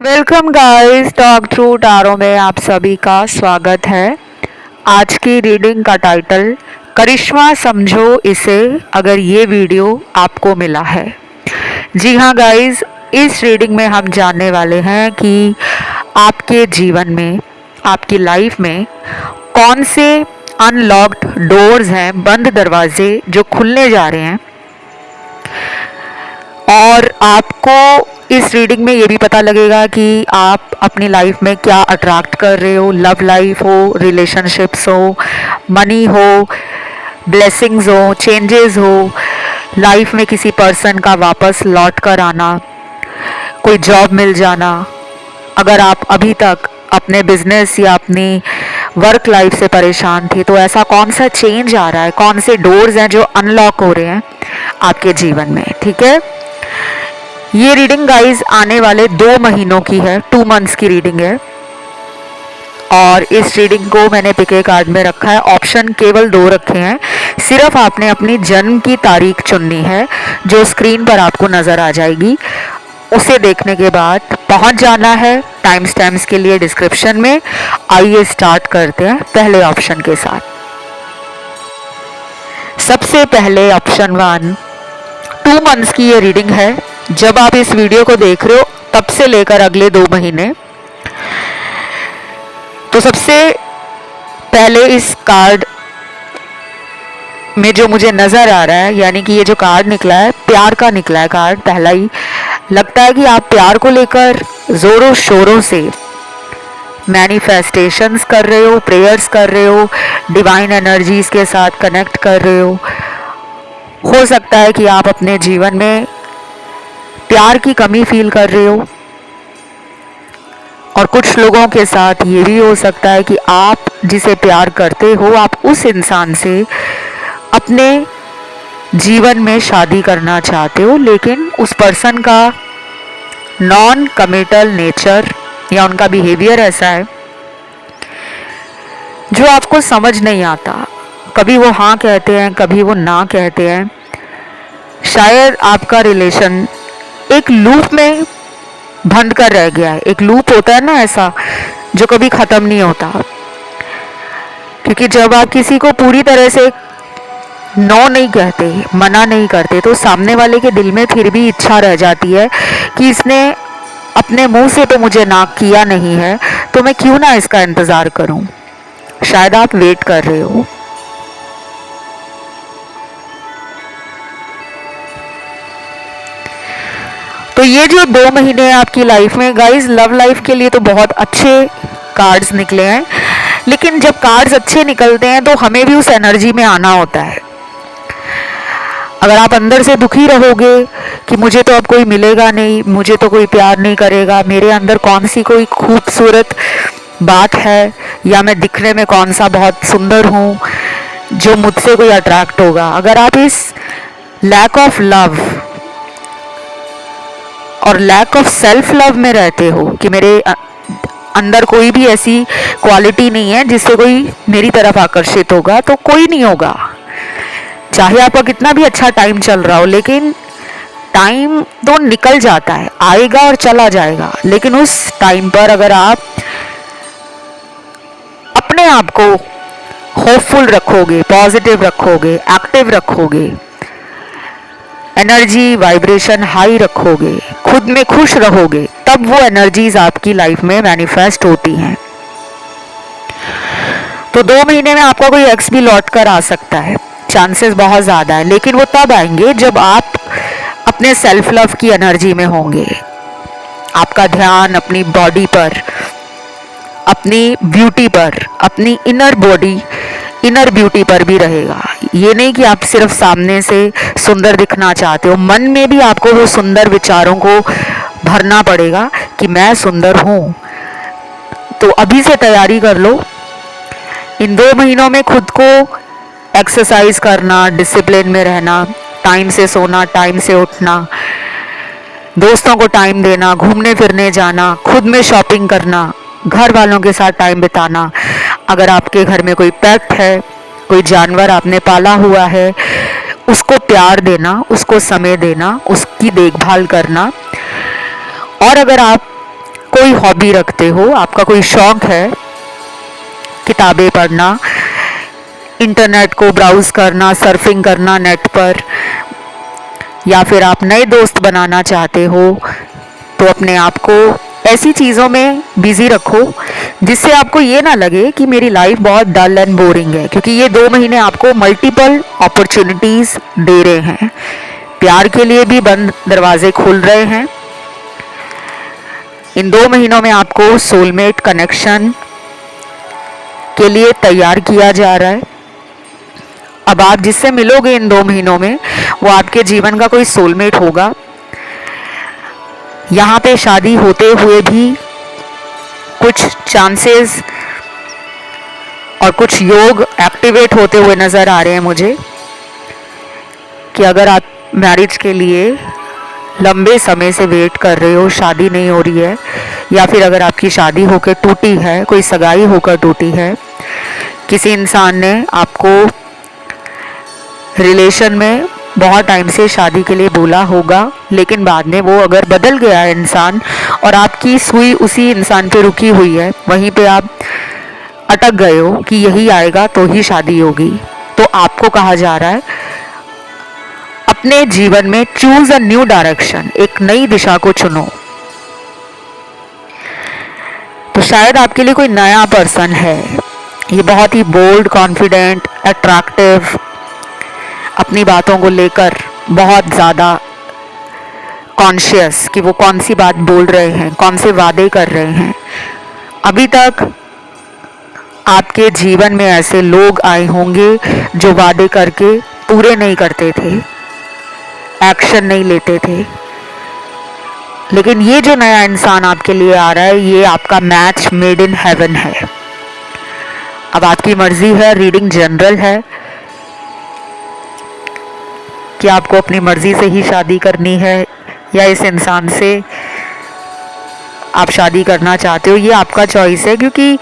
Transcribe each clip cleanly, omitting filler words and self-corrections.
Welcome guys, talk through tarot में आप सभी का स्वागत है। आज की रीडिंग का टाइटल करिश्मा समझो इसे अगर ये वीडियो आपको मिला है। जी हाँ गाइस, इस रीडिंग में हम जानने वाले हैं कि आपके जीवन में, आपकी लाइफ में कौन से अनलॉक्ड डोर्स हैं, बंद दरवाजे जो खुलने जा रहे हैं। और आपको इस रीडिंग में ये भी पता लगेगा कि आप अपनी लाइफ में क्या अट्रैक्ट कर रहे हो। लव लाइफ हो, रिलेशनशिप्स हो, मनी हो, ब्लेसिंग्स हो, चेंजेस हो, लाइफ में किसी पर्सन का वापस लौट कर आना, कोई जॉब मिल जाना। अगर आप अभी तक अपने बिजनेस या अपनी वर्क लाइफ से परेशान थे तो ऐसा कौन सा चेंज आ रहा है, कौन से डोर्स हैं जो अनलॉक हो रहे हैं आपके जीवन में। ठीक है, ये रीडिंग गाइस आने वाले 2 महीनों की है, 2 मंथ्स की रीडिंग है। और इस रीडिंग को मैंने पिके कार्ड में रखा है। ऑप्शन केवल 2 रखे हैं। सिर्फ आपने अपनी जन्म की तारीख चुननी है जो स्क्रीन पर आपको नज़र आ जाएगी। उसे देखने के बाद पहुंच जाना है टाइम स्टैम्प्स के लिए डिस्क्रिप्शन में। आइए स्टार्ट करते हैं पहले ऑप्शन के साथ। सबसे पहले ऑप्शन 1, 2 मंथ्स की ये रीडिंग है। जब आप इस वीडियो को देख रहे हो तब से लेकर अगले 2 महीने। तो सबसे पहले इस कार्ड में जो मुझे नज़र आ रहा है, यानी कि ये जो कार्ड निकला है प्यार का निकला है कार्ड पहला ही। लगता है कि आप प्यार को लेकर ज़ोरों शोरों से मैनिफेस्टेशंस कर रहे हो, प्रेयर्स कर रहे हो, डिवाइन एनर्जीज के साथ कनेक्ट कर रहे हो सकता है कि आप अपने जीवन में प्यार की कमी फील कर रहे हो। और कुछ लोगों के साथ ये भी हो सकता है कि आप जिसे प्यार करते हो, आप उस इंसान से अपने जीवन में शादी करना चाहते हो, लेकिन उस पर्सन का नॉन कमिटल नेचर या उनका बिहेवियर ऐसा है जो आपको समझ नहीं आता। कभी वो हाँ कहते हैं, कभी वो ना कहते हैं। शायद आपका रिलेशन एक लूप में बंद कर रह गया है। एक लूप होता है ना ऐसा, जो कभी ख़त्म नहीं होता। क्योंकि जब आप किसी को पूरी तरह से नो नहीं कहते, मना नहीं करते, तो सामने वाले के दिल में फिर भी इच्छा रह जाती है कि इसने अपने मुंह से तो मुझे ना किया नहीं है, तो मैं क्यों ना इसका इंतज़ार करूं। शायद आप वेट कर रहे हो। तो ये जो 2 महीने हैं आपकी लाइफ में गाइस, लव लाइफ के लिए तो बहुत अच्छे कार्ड्स निकले हैं। लेकिन जब कार्ड्स अच्छे निकलते हैं तो हमें भी उस एनर्जी में आना होता है। अगर आप अंदर से दुखी रहोगे कि मुझे तो अब कोई मिलेगा नहीं, मुझे तो कोई प्यार नहीं करेगा, मेरे अंदर कौन सी कोई खूबसूरत बात है, या मैं दिखने में कौन सा बहुत सुंदर हूँ जो मुझसे कोई अट्रैक्ट होगा। अगर आप इस लैक ऑफ लव और लैक ऑफ सेल्फ लव में रहते हो कि मेरे अंदर कोई भी ऐसी क्वालिटी नहीं है जिससे कोई मेरी तरफ आकर्षित होगा, तो कोई नहीं होगा। चाहे आपका कितना भी अच्छा टाइम चल रहा हो, लेकिन टाइम तो निकल जाता है, आएगा और चला जाएगा। लेकिन उस टाइम पर अगर आप अपने आप को होपफुल रखोगे, पॉजिटिव रखोगे, एक्टिव रखोगे, एनर्जी वाइब्रेशन हाई रखोगे, खुद में खुश रहोगे, तब वो एनर्जीज आपकी लाइफ में मैनिफेस्ट होती हैं। तो 2 महीने में आपका कोई एक्स भी लौट कर आ सकता है, चांसेस बहुत ज़्यादा है। लेकिन वो तब आएंगे जब आप अपने सेल्फ लव की एनर्जी में होंगे। आपका ध्यान अपनी बॉडी पर, अपनी ब्यूटी पर, अपनी इनर बॉडी, इनर ब्यूटी पर भी रहेगा। ये नहीं कि आप सिर्फ सामने से सुंदर दिखना चाहते हो, मन में भी आपको वो सुंदर विचारों को भरना पड़ेगा कि मैं सुंदर हूँ। तो अभी से तैयारी कर लो। इन 2 महीनों में खुद को एक्सरसाइज करना, डिसिप्लिन में रहना, टाइम से सोना, टाइम से उठना, दोस्तों को टाइम देना, घूमने फिरने जाना, खुद में शॉपिंग करना, घर वालों के साथ टाइम बिताना। अगर आपके घर में कोई पेट है, कोई जानवर आपने पाला हुआ है, उसको प्यार देना, उसको समय देना, उसकी देखभाल करना। और अगर आप कोई हॉबी रखते हो, आपका कोई शौक है, किताबें पढ़ना, इंटरनेट को ब्राउज करना, सर्फिंग करना नेट पर, या फिर आप नए दोस्त बनाना चाहते हो, तो अपने आप को ऐसी चीज़ों में बिजी रखो जिससे आपको ये ना लगे कि मेरी लाइफ बहुत डल एंड बोरिंग है, क्योंकि ये 2 महीने आपको मल्टीपल अपॉर्चुनिटीज़ दे रहे हैं। प्यार के लिए भी बंद दरवाजे खुल रहे हैं। इन 2 महीनों में आपको सोलमेट कनेक्शन के लिए तैयार किया जा रहा है। अब आप जिससे मिलोगे इन 2 महीनों में, वो आपके जीवन का कोई सोलमेट होगा। यहाँ पे शादी होते हुए भी कुछ चांसेस और कुछ योग एक्टिवेट होते हुए नज़र आ रहे हैं मुझे, कि अगर आप मैरिज के लिए लंबे समय से वेट कर रहे हो, शादी नहीं हो रही है, या फिर अगर आपकी शादी होकर टूटी है, कोई सगाई होकर टूटी है, किसी इंसान ने आपको रिलेशन में बहुत टाइम से शादी के लिए बोला होगा, लेकिन बाद में वो अगर बदल गया है इंसान और आपकी सुई उसी इंसान पे रुकी हुई है, वहीं पे आप अटक गए हो कि यही आएगा तो ही शादी होगी, तो आपको कहा जा रहा है अपने जीवन में चूज अ न्यू डायरेक्शन, एक नई दिशा को चुनो। तो शायद आपके लिए कोई नया पर्सन है, ये बहुत ही बोल्ड, कॉन्फिडेंट, अट्रैक्टिव, अपनी बातों को लेकर बहुत ज़्यादा कॉन्शियस कि वो कौन सी बात बोल रहे हैं, कौन से वादे कर रहे हैं। अभी तक आपके जीवन में ऐसे लोग आए होंगे जो वादे करके पूरे नहीं करते थे, एक्शन नहीं लेते थे, लेकिन ये जो नया इंसान आपके लिए आ रहा है, ये आपका मैच मेड इन हेवन है। अब आपकी मर्जी है, रीडिंग जनरल है, कि आपको अपनी मर्जी से ही शादी करनी है या इस इंसान से आप शादी करना चाहते हो, ये आपका चॉइस है। क्योंकि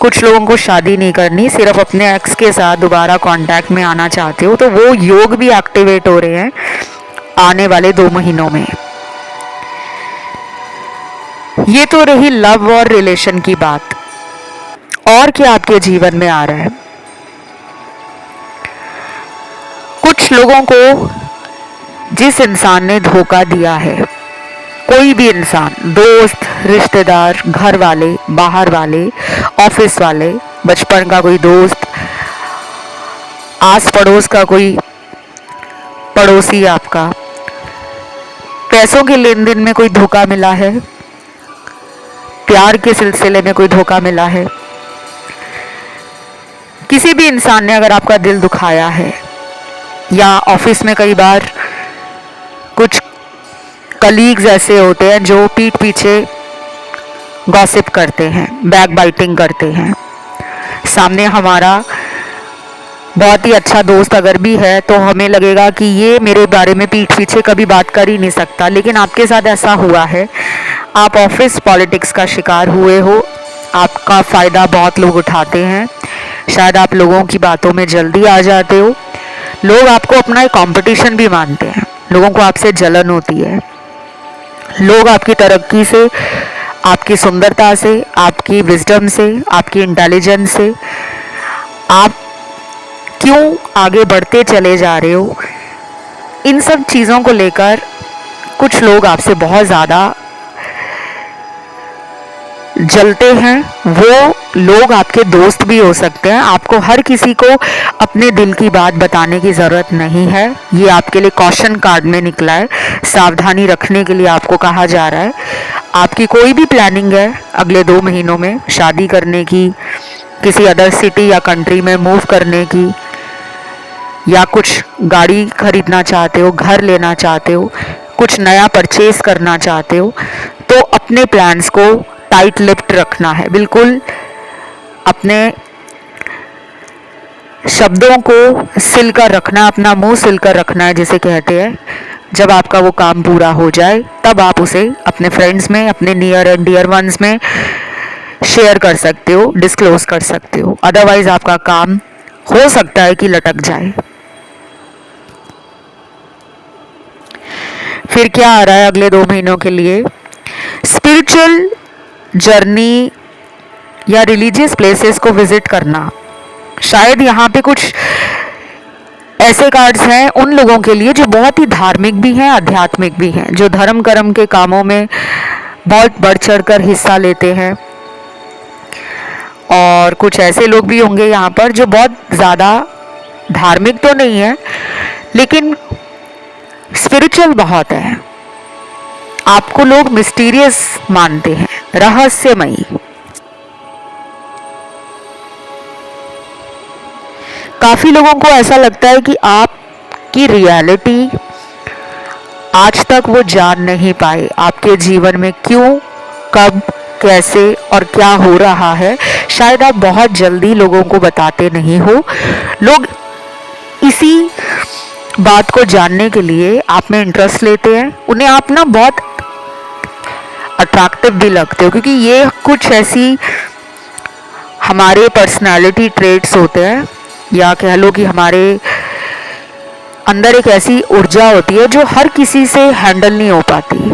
कुछ लोगों को शादी नहीं करनी, सिर्फ अपने एक्स के साथ दोबारा कांटेक्ट में आना चाहते हो, तो वो योग भी एक्टिवेट हो रहे हैं आने वाले 2 महीनों में। ये तो रही लव और रिलेशन की बात। और क्या आपके जीवन में आ रहा है? कुछ लोगों को जिस इंसान ने धोखा दिया है, कोई भी इंसान, दोस्त, रिश्तेदार, घर वाले, बाहर वाले, ऑफिस वाले, बचपन का कोई दोस्त, आस पड़ोस का कोई पड़ोसी आपका, पैसों के लेन देन में कोई धोखा मिला है, प्यार के सिलसिले में कोई धोखा मिला है, किसी भी इंसान ने अगर आपका दिल दुखाया है, या ऑफिस में कई बार कुछ कलीग्स ऐसे होते हैं जो पीठ पीछे गॉसिप करते हैं, बैक बाइटिंग करते हैं। सामने हमारा बहुत ही अच्छा दोस्त अगर भी है तो हमें लगेगा कि ये मेरे बारे में पीठ पीछे कभी बात कर ही नहीं सकता, लेकिन आपके साथ ऐसा हुआ है। आप ऑफिस पॉलिटिक्स का शिकार हुए हो, आपका फ़ायदा बहुत लोग उठाते हैं, शायद आप लोगों की बातों में जल्दी आ जाते हो, लोग आपको अपना एक कंपटीशन भी मानते हैं, लोगों को आपसे जलन होती है, लोग आपकी तरक्की से, आपकी सुंदरता से, आपकी विजडम से, आपकी इंटेलिजेंस से, आप क्यों आगे बढ़ते चले जा रहे हो, इन सब चीज़ों को लेकर कुछ लोग आपसे बहुत ज़्यादा जलते हैं। वो लोग आपके दोस्त भी हो सकते हैं। आपको हर किसी को अपने दिल की बात बताने की ज़रूरत नहीं है। ये आपके लिए कॉशन कार्ड में निकला है, सावधानी रखने के लिए आपको कहा जा रहा है। आपकी कोई भी प्लानिंग है अगले 2 महीनों में शादी करने की, किसी अदर सिटी या कंट्री में मूव करने की, या कुछ गाड़ी खरीदना चाहते हो, घर लेना चाहते हो, कुछ नया परचेज करना चाहते हो, तो अपने प्लान्स को टाइट लिप्ड रखना है। बिल्कुल अपने शब्दों को सिल कर रखना, अपना मुंह सिल कर रखना है जिसे कहते हैं। जब आपका वो काम पूरा हो जाए तब आप उसे अपने फ्रेंड्स में, अपने नियर एंड डियर वंस में शेयर कर सकते हो, डिस्क्लोज कर सकते हो। अदरवाइज आपका काम हो सकता है कि लटक जाए। फिर क्या आ रहा है अगले 2 महीनों के लिए? स्पिरिचुअल जर्नी या रिलीजियस प्लेसेस को विजिट करना। शायद यहाँ पे कुछ ऐसे कार्ड्स हैं उन लोगों के लिए जो बहुत ही धार्मिक भी हैं, आध्यात्मिक भी हैं, जो धर्म कर्म के कामों में बहुत बढ़ चढ़ कर हिस्सा लेते हैं। और कुछ ऐसे लोग भी होंगे यहाँ पर जो बहुत ज़्यादा धार्मिक तो नहीं है लेकिन स्पिरिचुअल बहुत है। आपको लोग मिस्टीरियस मानते हैं, रहस्यमयी। काफ़ी लोगों को ऐसा लगता है कि आपकी रियलिटी आज तक वो जान नहीं पाए, आपके जीवन में क्यों, कब, कैसे और क्या हो रहा है। शायद आप बहुत जल्दी लोगों को बताते नहीं हो। लोग इसी बात को जानने के लिए आप में इंटरेस्ट लेते हैं। उन्हें आप ना बहुत अट्रैक्टिव भी लगते हो, क्योंकि ये कुछ ऐसी हमारे पर्सनालिटी ट्रेट्स होते हैं, या कह लो कि हमारे अंदर एक ऐसी ऊर्जा होती है जो हर किसी से हैंडल नहीं हो पाती।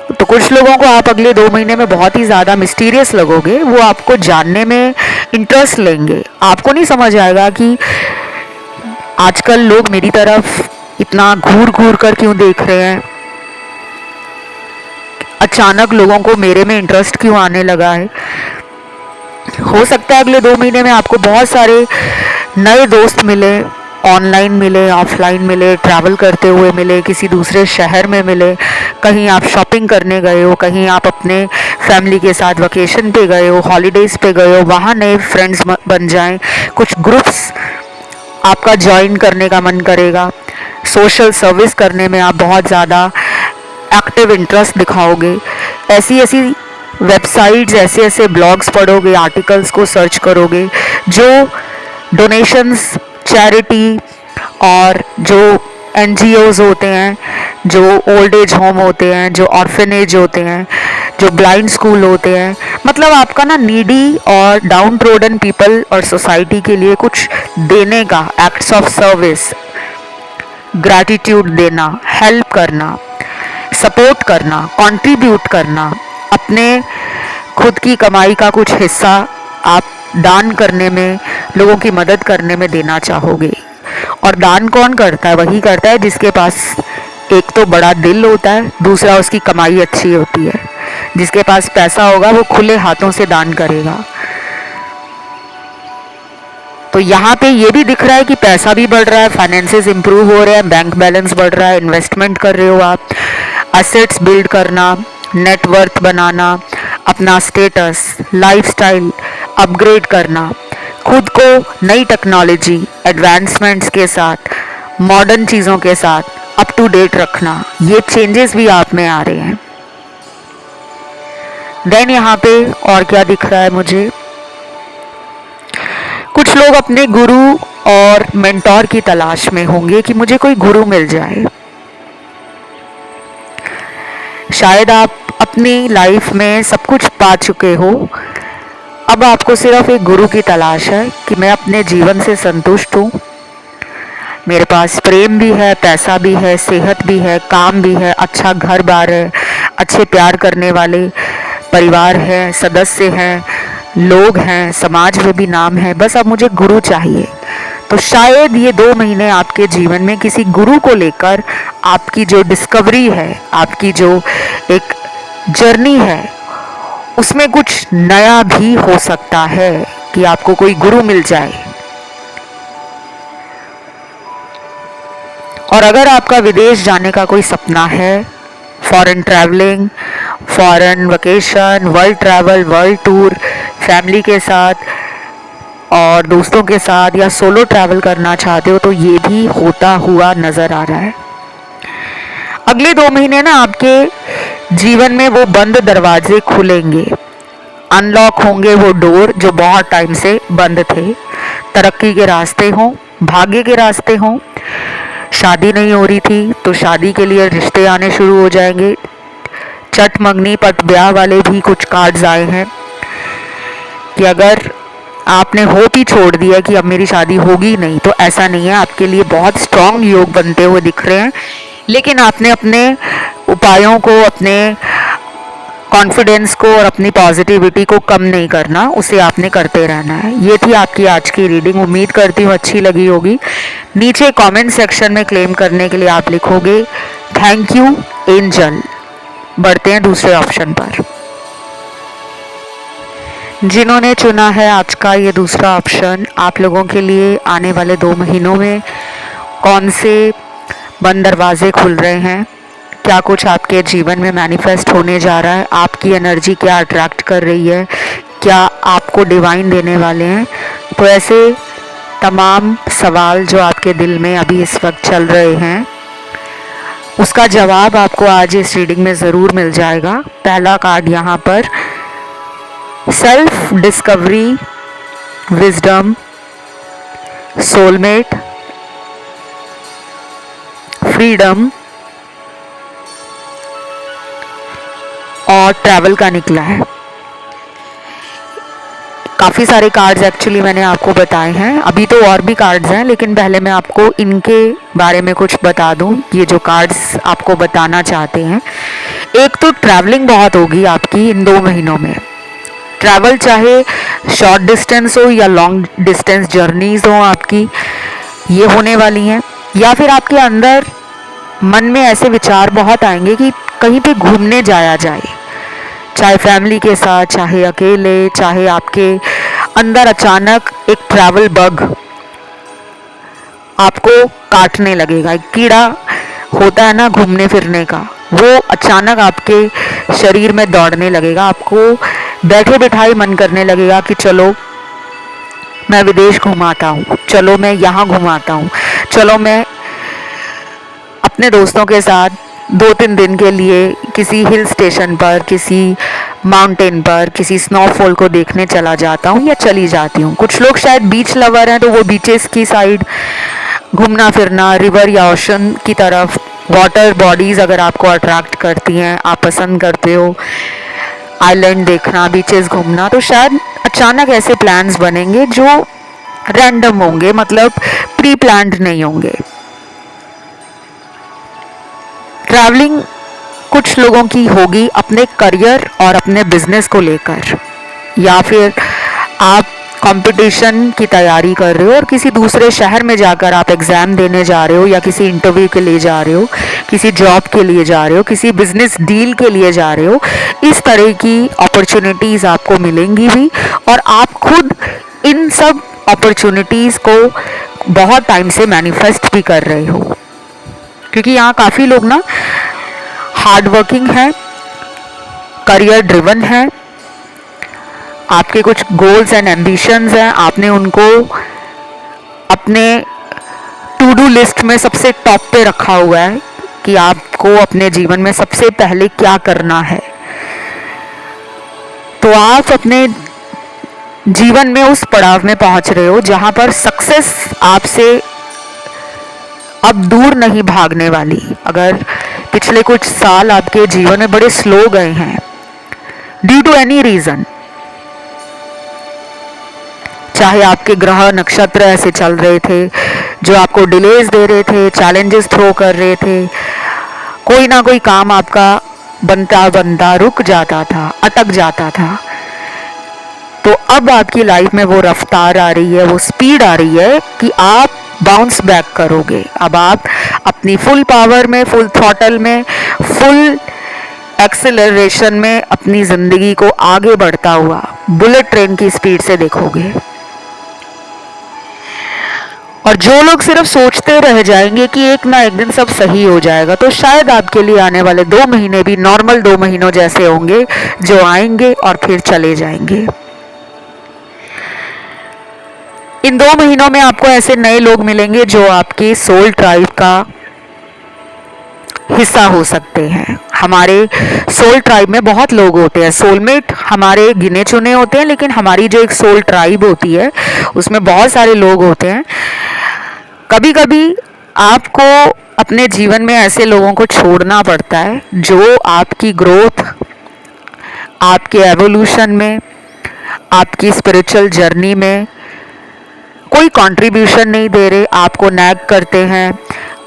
तो कुछ लोगों को आप अगले 2 महीने में बहुत ही ज़्यादा मिस्टीरियस लगोगे, वो आपको जानने में इंटरेस्ट लेंगे। आपको नहीं समझ आएगा कि आजकल लोग मेरी तरफ इतना घूर घूर कर क्यों देख रहे हैं, अचानक लोगों को मेरे में इंटरेस्ट क्यों आने लगा है। हो सकता है अगले 2 महीने में आपको बहुत सारे नए दोस्त मिले, ऑनलाइन मिले, ऑफलाइन मिले, ट्रैवल करते हुए मिले, किसी दूसरे शहर में मिले, कहीं आप शॉपिंग करने गए हो, कहीं आप अपने फैमिली के साथ वकेशन पे गए हो, हॉलीडेज़ पे गए हो, वहाँ नए फ्रेंड्स बन जाएं। कुछ ग्रुप्स आपका ज्वाइन करने का मन करेगा। सोशल सर्विस करने में आप बहुत ज़्यादा एक्टिव इंटरेस्ट दिखाओगे। ऐसी ऐसी वेबसाइट्स, ऐसे ऐसे ब्लॉग्स पढ़ोगे, आर्टिकल्स को सर्च करोगे जो डोनेशंस, चैरिटी और जो NGOs होते हैं, जो ओल्ड एज होम होते हैं, जो ऑर्फनेज होते हैं, जो ब्लाइंड स्कूल होते हैं, मतलब आपका ना नीडी और डाउन ट्रोडन पीपल और सोसाइटी के लिए कुछ देने का, एक्ट्स ऑफ सर्विस, ग्रैटिट्यूड देना, हेल्प करना, सपोर्ट करना, कंट्रीब्यूट करना, अपने खुद की कमाई का कुछ हिस्सा आप दान करने में, लोगों की मदद करने में देना चाहोगे। और दान कौन करता है? वही करता है जिसके पास एक तो बड़ा दिल होता है, दूसरा उसकी कमाई अच्छी होती है। जिसके पास पैसा होगा वो खुले हाथों से दान करेगा। तो यहाँ पे ये भी दिख रहा है कि पैसा भी बढ़ रहा है, फाइनेंसेस इंप्रूव हो रहे हैं, बैंक बैलेंस बढ़ रहा है, इन्वेस्टमेंट कर रहे हो आप, एसेट्स बिल्ड करना, नेटवर्थ बनाना, अपना स्टेटस, लाइफस्टाइल अपग्रेड करना, खुद को नई टेक्नोलॉजी, एडवांसमेंट्स के साथ, मॉडर्न चीज़ों के साथ अप टू डेट रखना, ये चेंजेस भी आप में आ रहे हैं। देन यहाँ पे और क्या दिख रहा है मुझे, कुछ लोग अपने गुरु और मेंटोर की तलाश में होंगे कि मुझे कोई गुरु मिल जाए। शायद आप अपनी लाइफ में सब कुछ पा चुके हो, अब आपको सिर्फ एक गुरु की तलाश है कि मैं अपने जीवन से संतुष्ट हूँ, मेरे पास प्रेम भी है, पैसा भी है, सेहत भी है, काम भी है, अच्छा घर बार है, अच्छे प्यार करने वाले परिवार है, सदस्य हैं, लोग हैं, समाज में भी नाम है, बस अब मुझे गुरु चाहिए। तो शायद ये 2 महीने आपके जीवन में किसी गुरु को लेकर आपकी जो डिस्कवरी है, आपकी जो एक जर्नी है, उसमें कुछ नया भी हो सकता है कि आपको कोई गुरु मिल जाए। और अगर आपका विदेश जाने का कोई सपना है, foreign travelling, foreign vacation, world travel, world tour, family के साथ और दोस्तों के साथ या सोलो ट्रैवल करना चाहते हो, तो ये भी होता हुआ नज़र आ रहा है। अगले 2 महीने ना आपके जीवन में वो बंद दरवाजे खुलेंगे, अनलॉक होंगे वो डोर जो बहुत टाइम से बंद थे। तरक्की के रास्ते हों, भाग्य के रास्ते हों, शादी नहीं हो रही थी तो शादी के लिए रिश्ते आने शुरू हो जाएंगे। चट मंगनी पट ब्याह वाले भी कुछ कार्ड्स आए हैं कि अगर आपने होप ही छोड़ दिया कि अब मेरी शादी होगी नहीं, तो ऐसा नहीं है, आपके लिए बहुत स्ट्रांग योग बनते हुए दिख रहे हैं। लेकिन आपने अपने उपायों को, अपने कॉन्फिडेंस को और अपनी पॉजिटिविटी को कम नहीं करना, उसे आपने करते रहना है। ये थी आपकी आज की रीडिंग। उम्मीद करती हूँ अच्छी लगी होगी। नीचे कमेंट सेक्शन में क्लेम करने के लिए आप लिखोगे थैंक यू एंजल। बढ़ते हैं दूसरे ऑप्शन पर। जिन्होंने चुना है आज का ये दूसरा ऑप्शन, आप लोगों के लिए आने वाले 2 महीनों में कौन से बंद दरवाजे खुल रहे हैं, क्या कुछ आपके जीवन में मैनिफेस्ट होने जा रहा है, आपकी एनर्जी क्या अट्रैक्ट कर रही है, क्या आपको डिवाइन देने वाले हैं, तो ऐसे तमाम सवाल जो आपके दिल में अभी इस वक्त चल रहे हैं, उसका जवाब आपको आज इस रीडिंग में ज़रूर मिल जाएगा। पहला कार्ड यहाँ पर self discovery, wisdom, soulmate, freedom और ट्रैवल का निकला है। काफ़ी सारे कार्ड्स एक्चुअली मैंने आपको बताए हैं, अभी तो और भी कार्ड्स हैं, लेकिन पहले मैं आपको इनके बारे में कुछ बता दूं। ये जो कार्ड्स आपको बताना चाहते हैं, एक तो ट्रैवलिंग बहुत होगी आपकी इन 2 महीनों में। ट्रैवल चाहे शॉर्ट डिस्टेंस हो या लॉन्ग डिस्टेंस जर्नीज हो आपकी, ये होने वाली हैं। या फिर आपके अंदर मन में ऐसे विचार बहुत आएंगे कि कहीं पे घूमने जाया जाए, चाहे फैमिली के साथ, चाहे अकेले, चाहे आपके अंदर अचानक एक ट्रैवल बग आपको काटने लगेगा। एक कीड़ा होता है ना घूमने फिरने का, वो अचानक आपके शरीर में दौड़ने लगेगा। आपको बैठे बिठाए मन करने लगेगा कि चलो मैं विदेश घुमाता हूँ, चलो मैं यहाँ घुमाता हूँ, चलो मैं अपने दोस्तों के साथ 2-3 दिन के लिए किसी हिल स्टेशन पर, किसी माउंटेन पर, किसी स्नोफॉल को देखने चला जाता हूँ या चली जाती हूँ। कुछ लोग शायद बीच लवर हैं तो वो बीचेस की साइड घूमना फिरना, रिवर या ओशन की तरफ, वाटर बॉडीज़ अगर आपको अट्रैक्ट करती हैं, आप पसंद करते हो आइलैंड देखना, बीचेस घूमना, तो शायद अचानक ऐसे प्लान्स बनेंगे जो रैंडम होंगे, मतलब प्री प्लान्ड नहीं होंगे। ट्रैवलिंग कुछ लोगों की होगी अपने करियर और अपने बिजनेस को लेकर, या फिर आप कंपटीशन की तैयारी कर रहे हो और किसी दूसरे शहर में जाकर आप एग्ज़ाम देने जा रहे हो, या किसी इंटरव्यू के लिए जा रहे हो, किसी जॉब के लिए जा रहे हो, किसी बिजनेस डील के लिए जा रहे हो। इस तरह की अपॉर्चुनिटीज़ आपको मिलेंगी भी, और आप खुद इन सब अपॉर्चुनिटीज़ को बहुत टाइम से मैनिफेस्ट भी कर रहे हो, क्योंकि यहाँ काफ़ी लोग ना हार्ड वर्किंग है, करियर ड्रिवन है, आपके कुछ गोल्स एंड एम्बिशंस हैं, आपने उनको अपने टू डू लिस्ट में सबसे टॉप पे रखा हुआ है कि आपको अपने जीवन में सबसे पहले क्या करना है। तो आप अपने जीवन में उस पड़ाव में पहुंच रहे हो जहां पर सक्सेस आपसे अब दूर नहीं भागने वाली। अगर पिछले कुछ साल आपके जीवन में बड़े स्लो गए हैं ड्यू टू एनी रीज़न, चाहे आपके ग्रह नक्षत्र ऐसे चल रहे थे जो आपको डिलेज दे रहे थे, चैलेंजेस थ्रो कर रहे थे, कोई ना कोई काम आपका बनता बनता रुक जाता था, अटक जाता था, तो अब आपकी लाइफ में वो रफ्तार आ रही है, वो स्पीड आ रही है कि आप बाउंस बैक करोगे। अब आप अपनी फुल पावर में, फुल थ्रॉटल में, फुल एक्सेलरेशन में अपनी ज़िंदगी को आगे बढ़ता हुआ बुलेट ट्रेन की स्पीड से देखोगे। और जो लोग सिर्फ सोचते रह जाएंगे कि एक ना एक दिन सब सही हो जाएगा, तो शायद आपके लिए आने वाले 2 महीने भी नॉर्मल 2 महीनों जैसे होंगे, जो आएंगे और फिर चले जाएंगे। इन 2 महीनों में आपको ऐसे नए लोग मिलेंगे जो आपके सोल ट्राइब का हिस्सा हो सकते हैं। हमारे सोल ट्राइब में बहुत लोग होते हैं, सोलमेट हमारे गिने चुने होते हैं, लेकिन हमारी जो एक सोल ट्राइब होती है उसमें बहुत सारे लोग होते हैं। कभी कभी आपको अपने जीवन में ऐसे लोगों को छोड़ना पड़ता है जो आपकी ग्रोथ, आपके एवोल्यूशन में, आपकी स्पिरिचुअल जर्नी में कोई कंट्रीब्यूशन नहीं दे रहे, आपको नैग करते हैं,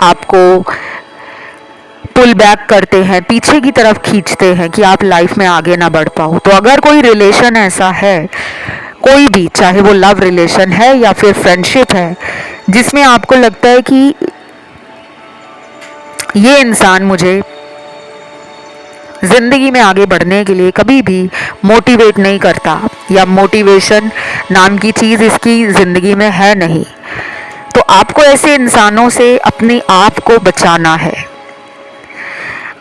आपको पुल बैक करते हैं, पीछे की तरफ खींचते हैं कि आप लाइफ में आगे ना बढ़ पाओ। तो अगर कोई रिलेशन ऐसा है, कोई भी, चाहे वो लव रिलेशन है या फिर फ्रेंडशिप है, जिसमें आपको लगता है कि ये इंसान मुझे ज़िंदगी में आगे बढ़ने के लिए कभी भी मोटिवेट नहीं करता, या मोटिवेशन नाम की चीज़ इसकी ज़िंदगी में है नहीं, तो आपको ऐसे इंसानों से अपने आप को बचाना है।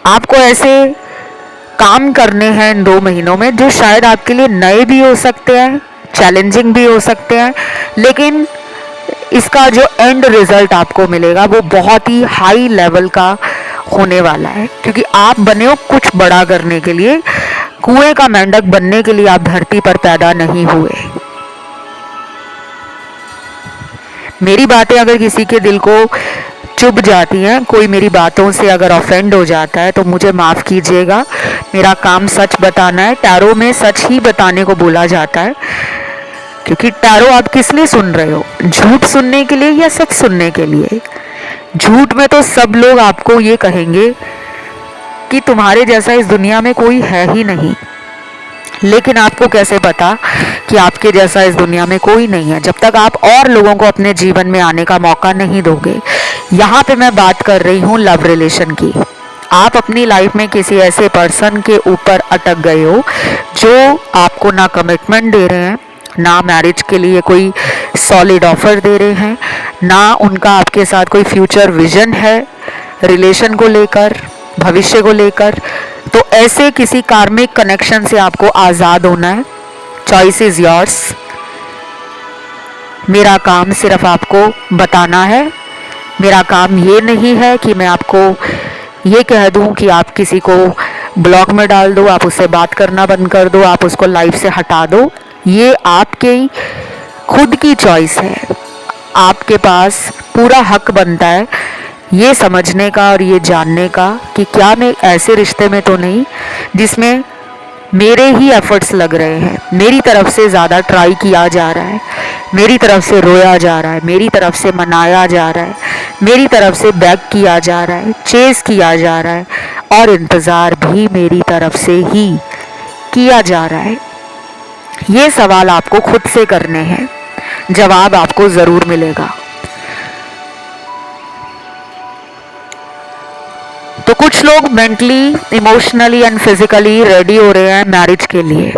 आपको ऐसे काम करने हैं इन 2 महीनों में जो शायद आपके लिए नए भी हो सकते हैं, चैलेंजिंग भी हो सकते हैं, लेकिन इसका जो एंड रिजल्ट आपको मिलेगा वो बहुत ही हाई लेवल का होने वाला है, क्योंकि आप बने हो कुछ बड़ा करने के लिए। कुएं का मेंढक बनने के लिए आप धरती पर पैदा नहीं हुए। मेरी बातें अगर किसी के दिल को चुभ जाती हैं, कोई मेरी बातों से अगर ऑफेंड हो जाता है, तो मुझे माफ़ कीजिएगा। मेरा काम सच बताना है। टैरो में सच ही बताने को बोला जाता है, क्योंकि टैरो आप किस लिए सुन रहे हो? झूठ सुनने के लिए या सच सुनने के लिए? झूठ में तो सब लोग आपको ये कहेंगे कि तुम्हारे जैसा इस दुनिया में कोई है ही नहीं, लेकिन आपको कैसे पता कि आपके जैसा इस दुनिया में कोई नहीं है, जब तक आप और लोगों को अपने जीवन में आने का मौका नहीं दोगे। यहाँ पे मैं बात कर रही हूँ लव रिलेशन की। आप अपनी लाइफ में किसी ऐसे पर्सन के ऊपर अटक गए हो जो आपको ना कमिटमेंट दे रहे हैं, ना मैरिज के लिए कोई सॉलिड ऑफर दे रहे हैं, ना उनका आपके साथ कोई फ्यूचर विजन है रिलेशन को लेकर, भविष्य को लेकर। तो ऐसे किसी कार्मिक कनेक्शन से आपको आज़ाद होना है। Choice is yours. मेरा काम सिर्फ आपको बताना है। मेरा काम ये नहीं है कि मैं आपको ये कह दूं कि आप किसी को ब्लॉक में डाल दो, आप उससे बात करना बंद कर दो, आप उसको लाइफ से हटा दो। ये आपके खुद की चॉइस है। आपके पास पूरा हक बनता है ये समझने का और ये जानने का कि क्या मैं ऐसे रिश्ते में तो नहीं जिसमें मेरे ही एफर्ट्स लग रहे हैं, मेरी तरफ से ज़्यादा ट्राई किया जा रहा है, मेरी तरफ से रोया जा रहा है, मेरी तरफ से मनाया जा रहा है, मेरी तरफ से बैक किया जा रहा है, चेस किया जा रहा है, और इंतज़ार भी मेरी तरफ से ही किया जा रहा है। ये सवाल आपको खुद से करने हैं, जवाब आपको ज़रूर मिलेगा। तो कुछ लोग mentally, emotionally and physically ready हो रहे हैं मैरिज के लिए।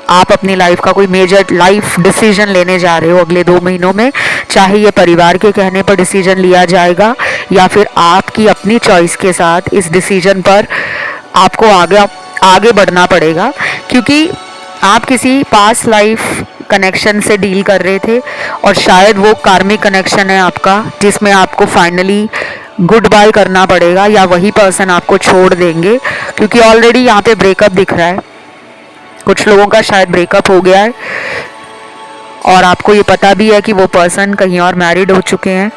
आप अपनी लाइफ का कोई मेजर लाइफ डिसीजन लेने जा रहे हो अगले 2 महीनों में, चाहे ये परिवार के कहने पर डिसीजन लिया जाएगा या फिर आपकी अपनी चॉइस के साथ इस डिसीजन पर आपको आगे बढ़ना पड़ेगा, क्योंकि आप किसी पास्ट लाइफ कनेक्शन से डील कर रहे थे और शायद वो कार्मिक कनेक्शन है आपका, जिसमें आपको फाइनली गुड बाय करना पड़ेगा या वही पर्सन आपको छोड़ देंगे, क्योंकि ऑलरेडी यहाँ पे ब्रेकअप दिख रहा है। कुछ लोगों का शायद ब्रेकअप हो गया है और आपको ये पता भी है कि वो पर्सन कहीं और मैरिड हो चुके हैं,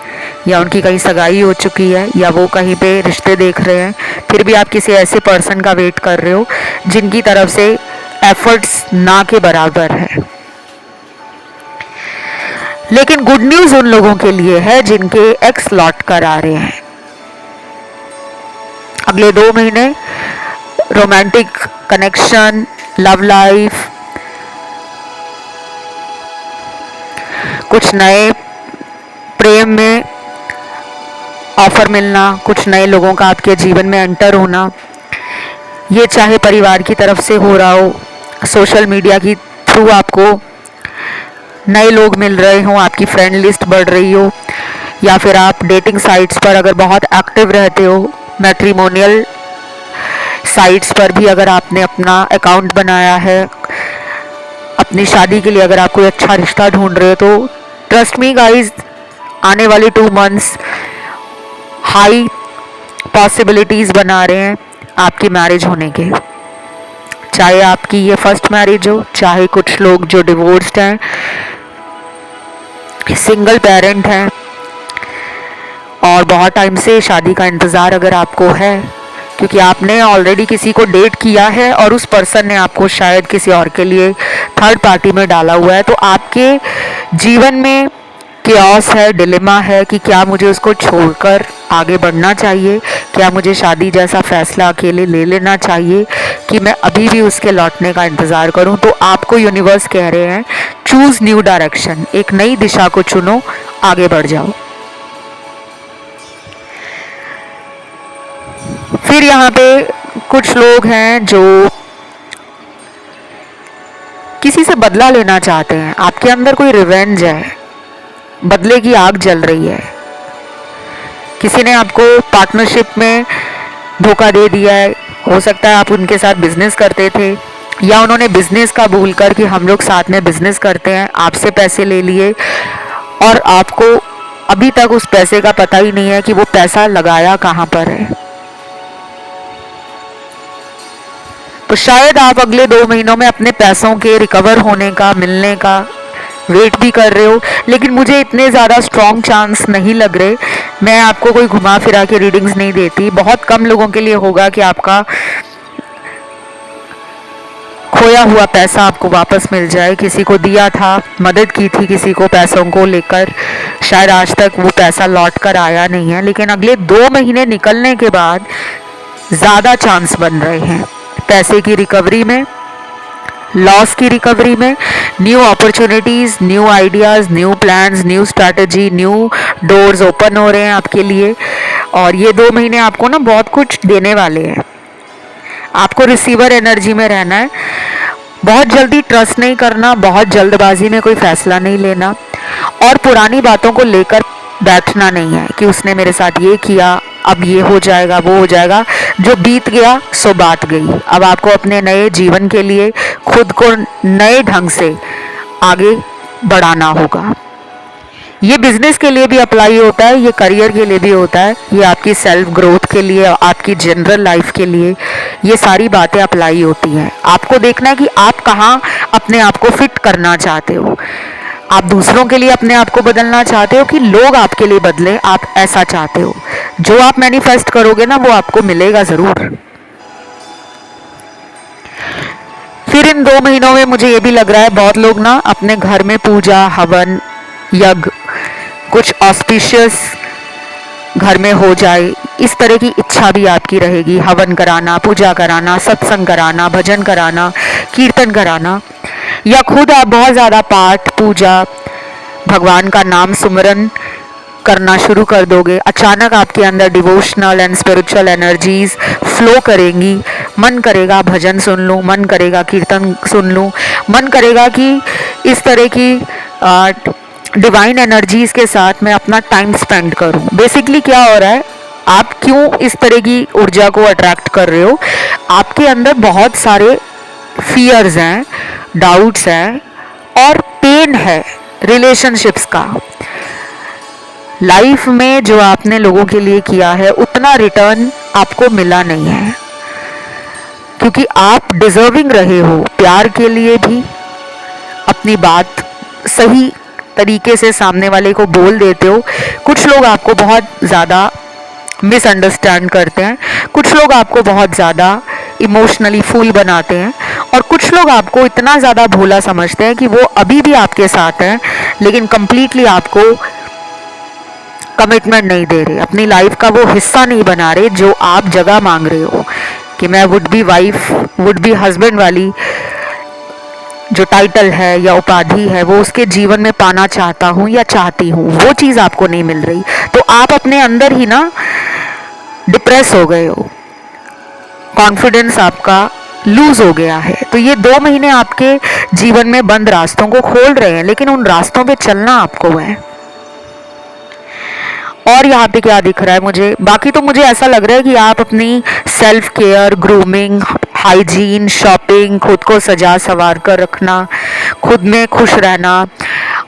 या उनकी कहीं सगाई हो चुकी है, या वो कहीं पे रिश्ते देख रहे हैं। फिर भी आप किसी ऐसे पर्सन का वेट कर रहे हो जिनकी तरफ से एफर्ट्स ना के बराबर है। लेकिन गुड न्यूज़ उन लोगों के लिए है जिनके एक्स लौट कर आ रहे हैं। अगले 2 महीने रोमांटिक कनेक्शन, लव लाइफ, कुछ नए प्रेम में ऑफर मिलना, कुछ नए लोगों का आपके जीवन में एंटर होना, ये चाहे परिवार की तरफ से हो रहा हो, सोशल मीडिया की थ्रू आपको नए लोग मिल रहे हो, आपकी फ्रेंड लिस्ट बढ़ रही हो, या फिर आप डेटिंग साइट्स पर अगर बहुत एक्टिव रहते हो, मैट्रिमोनियल साइट्स पर भी अगर आपने अपना अकाउंट बनाया है, अपनी शादी के लिए अगर आप कोई अच्छा रिश्ता ढूंढ रहे हो, तो ट्रस्ट मी गाइज, आने वाले 2 मंथ्स हाई पॉसिबिलिटीज़ बना रहे हैं आपकी मैरिज होने के। चाहे आपकी ये फर्स्ट मैरिज हो, चाहे कुछ लोग जो डिवोर्स्ड हैं, सिंगल पेरेंट हैं और बहुत टाइम से शादी का इंतज़ार अगर आपको है, क्योंकि आपने ऑलरेडी किसी को डेट किया है और उस पर्सन ने आपको शायद किसी और के लिए थर्ड पार्टी में डाला हुआ है, तो आपके जीवन में क्योस है, डिलेमा है कि क्या मुझे उसको छोड़कर आगे बढ़ना चाहिए, क्या मुझे शादी जैसा फैसला अकेले ले लेना चाहिए, कि मैं अभी भी उसके लौटने का इंतज़ार करूं। तो आपको यूनिवर्स कह रहे हैं चूज़ न्यू डायरेक्शन, एक नई दिशा को चुनो, आगे बढ़ जाओ। फिर यहाँ पे कुछ लोग हैं जो किसी से बदला लेना चाहते हैं, आपके अंदर कोई रिवेंज है, बदले की आग जल रही है। किसी ने आपको पार्टनरशिप में धोखा दे दिया है, हो सकता है आप उनके साथ बिजनेस करते थे, या उन्होंने बिजनेस का भूल कर कि हम लोग साथ में बिजनेस करते हैं, आपसे पैसे ले लिए और आपको अभी तक उस पैसे का पता ही नहीं है कि वो पैसा लगाया कहाँ पर है। तो शायद आप अगले 2 महीनों में अपने पैसों के रिकवर होने का, मिलने का वेट भी कर रहे हो, लेकिन मुझे इतने ज़्यादा स्ट्रॉन्ग चांस नहीं लग रहे। मैं आपको कोई घुमा फिरा के रीडिंग्स नहीं देती, बहुत कम लोगों के लिए होगा कि आपका खोया हुआ पैसा आपको वापस मिल जाए। किसी को दिया था, मदद की थी किसी को पैसों को लेकर, शायद आज तक वो पैसा लौट कर आया नहीं है, लेकिन अगले 2 महीने निकलने के बाद ज़्यादा चांस बन रहे हैं पैसे की रिकवरी में, लॉस की रिकवरी में, new opportunities, new ideas, new plans, new strategy, new doors open हो रहे हैं आपके लिए। और ये 2 महीने आपको ना बहुत कुछ देने वाले हैं। आपको रिसीवर एनर्जी में रहना है, बहुत जल्दी ट्रस्ट नहीं करना, बहुत जल्दबाजी में कोई फैसला नहीं लेना, और पुरानी बातों को लेकर बैठना नहीं है कि उसने मेरे साथ ये किया, अब ये हो जाएगा, वो हो जाएगा। जो बीत गया सो बात गई। अब आपको अपने नए जीवन के लिए खुद को नए ढंग से आगे बढ़ाना होगा। ये बिजनेस के लिए भी अप्लाई होता है, ये करियर के लिए भी होता है, ये आपकी सेल्फ ग्रोथ के लिए, आपकी जनरल लाइफ के लिए ये सारी बातें अप्लाई होती हैं। आपको देखना है कि आप कहाँ अपने आप को फिट करना चाहते हो। आप दूसरों के लिए अपने आप को बदलना चाहते हो कि लोग आपके लिए बदले, आप ऐसा चाहते हो। जो आप मैनिफेस्ट करोगे ना वो आपको मिलेगा ज़रूर। फिर इन 2 महीनों में मुझे ये भी लग रहा है बहुत लोग ना अपने घर में पूजा, हवन, यज्ञ, कुछ ऑस्पिशियस घर में हो जाए, इस तरह की इच्छा भी आपकी रहेगी। हवन कराना, पूजा कराना, सत्संग कराना, भजन कराना, कीर्तन कराना, या खुद आप बहुत ज़्यादा पाठ, पूजा, भगवान का नाम सुमिरन करना शुरू कर दोगे। अचानक आपके अंदर devotional and spiritual energies flow करेंगी। मन करेगा भजन सुन लूँ, मन करेगा कीर्तन सुन लूँ, मन करेगा कि इस तरह की डिवाइन एनर्जीज के साथ मैं अपना टाइम स्पेंड करूं। बेसिकली क्या हो रहा है, आप क्यों इस तरह की ऊर्जा को अट्रैक्ट कर रहे हो? आपके अंदर बहुत सारे फियर्स हैं, डाउट्स हैं और पेन है रिलेशनशिप्स का। लाइफ में जो आपने लोगों के लिए किया है उतना रिटर्न आपको मिला नहीं है, क्योंकि आप डिजर्विंग रहे हो प्यार के लिए भी। अपनी बात सही तरीके से सामने वाले को बोल देते हो। कुछ लोग आपको बहुत ज़्यादा मिसअंडरस्टैंड करते हैं, कुछ लोग आपको बहुत ज़्यादा इमोशनली फूल बनाते हैं, और कुछ लोग आपको इतना ज़्यादा भोला समझते हैं कि वो अभी भी आपके साथ हैं लेकिन कंप्लीटली आपको कमिटमेंट नहीं दे रहे, अपनी लाइफ का वो हिस्सा नहीं बना रहे जो आप जगह मांग रहे हो कि मैं would be wife, would be husband वाली जो टाइटल है या उपाधि है वो उसके जीवन में पाना चाहता हूँ या चाहती हूँ, वो चीज़ आपको नहीं मिल रही। तो आप अपने अंदर ही ना डिप्रेस हो गए हो, कॉन्फिडेंस आपका लूज हो गया है। तो ये 2 महीने आपके जीवन में बंद रास्तों को खोल रहे हैं, लेकिन उन रास्तों पे चलना आपको है। और यहाँ पे क्या दिख रहा है मुझे, बाकी तो मुझे ऐसा लग रहा है कि आप अपनी self care, grooming, hygiene, shopping, खुद को सजा संवार कर रखना, खुद में खुश रहना,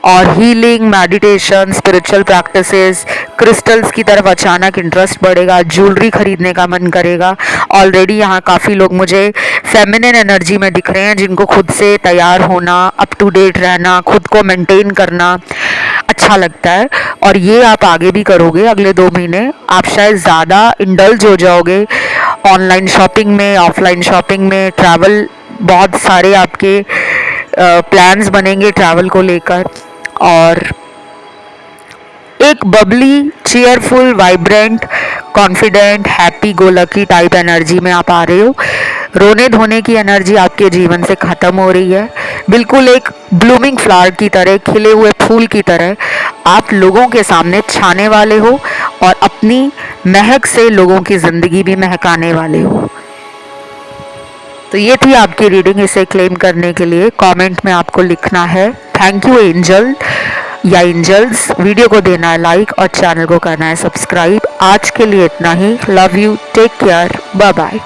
और healing, meditation, spiritual practices, crystals की तरफ अचानक इंटरेस्ट बढ़ेगा, ज्वेलरी खरीदने का मन करेगा। ऑलरेडी यहाँ काफ़ी लोग मुझे फेमिनिन एनर्जी में दिख रहे हैं जिनको खुद से तैयार होना, अप टू डेट रहना, खुद को मेंटेन करना अच्छा लगता है, और ये आप आगे भी करोगे। अगले 2 महीने आप शायद ज़्यादा इंडल्ज हो जाओगे ऑनलाइन शॉपिंग में, ऑफलाइन शॉपिंग में, ट्रैवल, बहुत सारे आपके प्लान्स बनेंगे ट्रैवल को लेकर। और एक Babli, cheerful, vibrant, confident, happy go lucky type energy में आप आ रहे हो। रोने धोने की एनर्जी आपके जीवन से खत्म हो रही है। बिल्कुल एक ब्लूमिंग फ्लावर की तरह, खिले हुए फूल की तरह आप लोगों के सामने छाने वाले हो और अपनी महक से लोगों की ज़िंदगी भी महकाने वाले हो। तो ये थी आपकी रीडिंग। इसे क्लेम करने के लिए कमेंट में आपको लिखना है थैंक यू एंजल या एंजल्स, वीडियो को देना है लाइक और चैनल को करना है सब्सक्राइब। आज के लिए इतना ही। Love you, take care, bye bye.